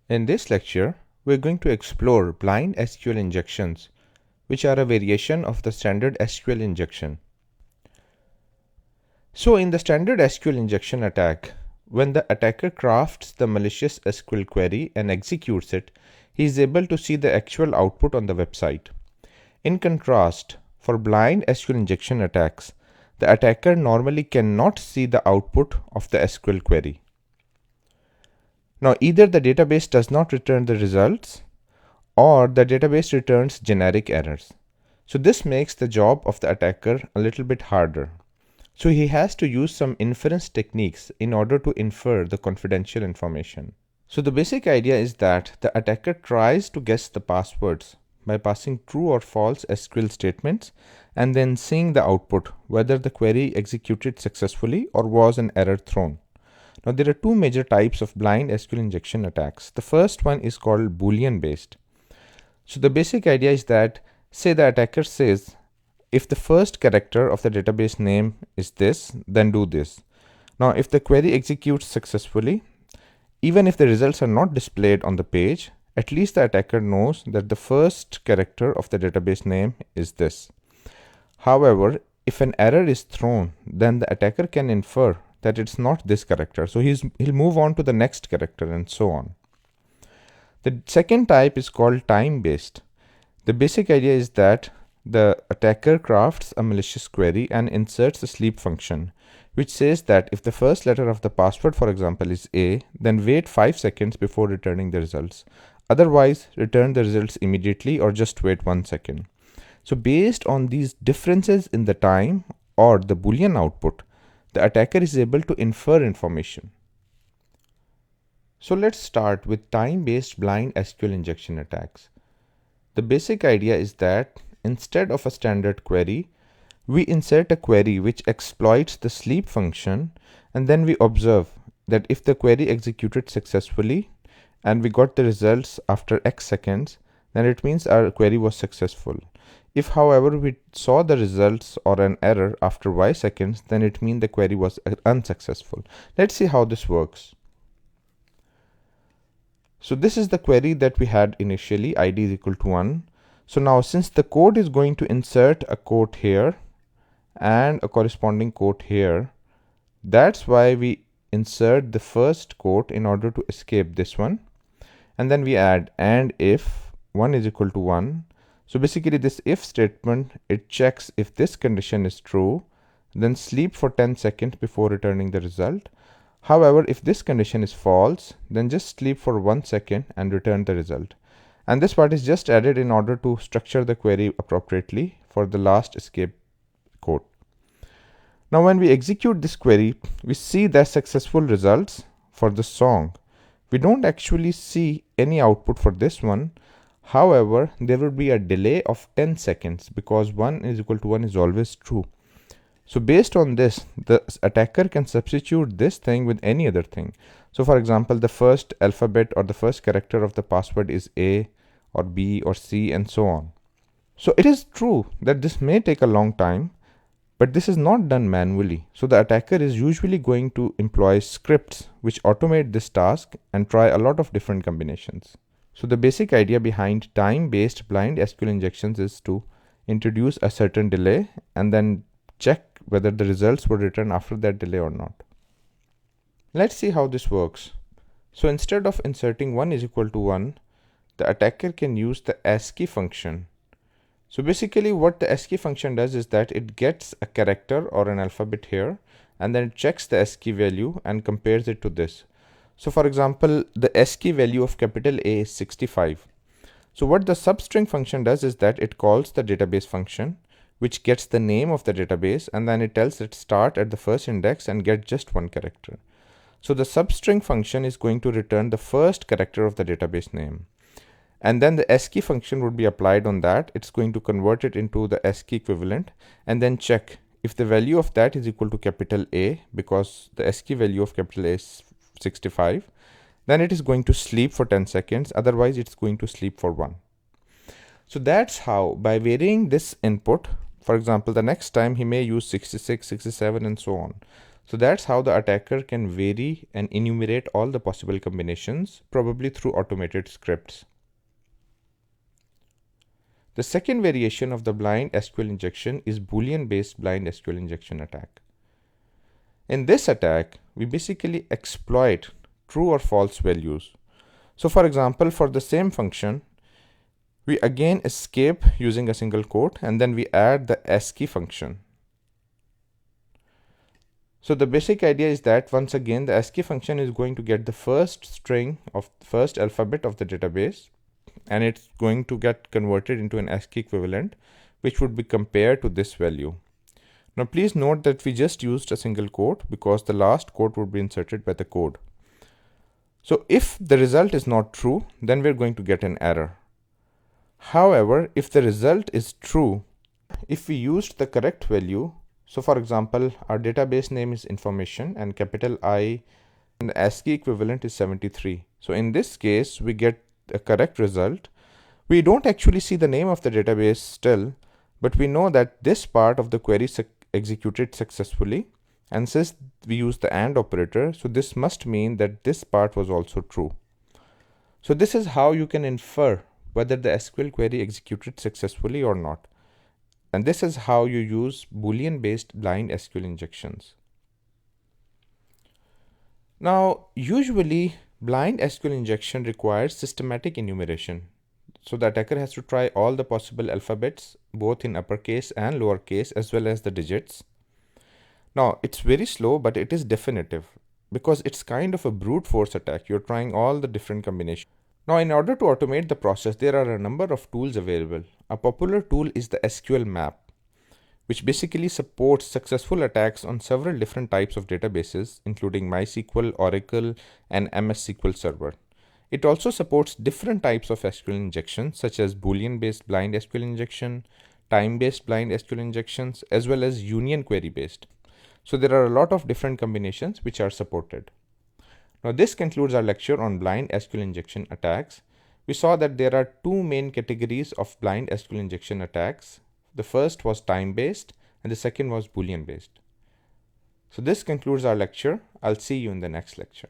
In this lecture, we're going to explore blind SQL injections, which are a variation of the standard SQL injection. So in the standard SQL injection attack, when the attacker crafts the malicious SQL query and executes it, he is able to see the actual output on the website. In contrast, for blind SQL injection attacks, the attacker normally cannot see the output of the SQL query. Now, either the database does not return the results or the database returns generic errors. So this makes the job of the attacker a little bit harder. So he has to use some inference techniques in order to infer the confidential information. So the basic idea is that the attacker tries to guess the passwords by passing true or false SQL statements and then seeing the output, whether the query executed successfully or was an error thrown. Now there are two major types of blind SQL injection attacks. The first one is called boolean based. So the basic idea is that, say the attacker says, if the first character of the database name is this, then do this. Now if the query executes successfully, even if the results are not displayed on the page, at least the attacker knows that the first character of the database name is this. However, if an error is thrown, then the attacker can infer that it's not this character. So he'll move on to the next character and so on. The second type is called time-based. The basic idea is that the attacker crafts a malicious query and inserts a sleep function, which says that if the first letter of the password, for example, is A, then wait 5 seconds before returning the results. Otherwise, return the results immediately or just wait 1 second. So based on these differences in the time or the Boolean output, the attacker is able to infer information. So let's start with time-based blind SQL injection attacks. The basic idea is that instead of a standard query, we insert a query which exploits the sleep function, and then we observe that if the query executed successfully and we got the results after X seconds, then it means our query was successful. If, however, we saw the results or an error after Y seconds, then it means the query was unsuccessful. Let's see how this works. So this is the query that we had initially, id is equal to 1. So now since the code is going to insert a quote here and a corresponding quote here, that's why we insert the first quote in order to escape this one. And then we add and if 1 is equal to 1. So basically this if statement, it checks if this condition is true, then sleep for 10 seconds before returning the result. However, if this condition is false, then just sleep for 1 second and return the result. And this part is just added in order to structure the query appropriately for the last escape code. Now when we execute this query, we see the successful results for the song. We don't actually see any output for this one. However, there will be a delay of 10 seconds because 1 is equal to 1 is always true. So based on this, the attacker can substitute this thing with any other thing. So for example, the first alphabet or the first character of the password is A or B or C and so on. So it is true that this may take a long time, but this is not done manually. So the attacker is usually going to employ scripts which automate this task and try a lot of different combinations. So the basic idea behind time-based blind SQL injections is to introduce a certain delay and then check whether the results were returned after that delay or not. Let's see how this works. So instead of inserting 1 is equal to 1, the attacker can use the ASCII function. So basically what the ASCII function does is that it gets a character or an alphabet here and then it checks the ASCII value and compares it to this. So for example, the ASCII value of capital A is 65. So what the substring function does is that it calls the database function, which gets the name of the database, and then it tells it start at the first index and get just one character. So the substring function is going to return the first character of the database name. And then the ASCII function would be applied on that. It's going to convert it into the ASCII equivalent and then check if the value of that is equal to capital A, because the ASCII value of capital A is 65, then it is going to sleep for 10 seconds. Otherwise, it's going to sleep for 1. So that's how, by varying this input, for example, the next time he may use 66, 67 and so on. So that's how the attacker can vary and enumerate all the possible combinations, probably through automated scripts. The second variation of the blind SQL injection is boolean-based blind SQL injection attack. In this attack, we basically exploit true or false values. So for example, for the same function, we again escape using a single quote and then we add the ASCII function. So the basic idea is that once again the ASCII function is going to get the first string of the first alphabet of the database, and it's going to get converted into an ASCII equivalent which would be compared to this value. Now please note that we just used a single quote because the last quote would be inserted by the code. So if the result is not true, then we're going to get an error. However, if the result is true, if we used the correct value, so for example, our database name is information and capital I and the ASCII equivalent is 73. So in this case, we get a correct result. We don't actually see the name of the database still, but we know that this part of the query executed successfully. And since we use the AND operator, so this must mean that this part was also true. So this is how you can infer whether the SQL query executed successfully or not. And this is how you use Boolean-based blind SQL injections. Now, usually blind SQL injection requires systematic enumeration. So the attacker has to try all the possible alphabets, both in uppercase and lowercase, as well as the digits. Now, it's very slow, but it is definitive because it's kind of a brute force attack. You're trying all the different combinations. Now, in order to automate the process, there are a number of tools available. A popular tool is the SQL map, which basically supports successful attacks on several different types of databases, including MySQL, Oracle, and MS SQL Server. It also supports different types of SQL injections, such as Boolean-based blind SQL injection, time-based blind SQL injections, as well as union query-based. So there are a lot of different combinations which are supported. Now this concludes our lecture on blind SQL injection attacks. We saw that there are two main categories of blind SQL injection attacks. The first was time-based and the second was Boolean-based. So this concludes our lecture. I'll see you in the next lecture.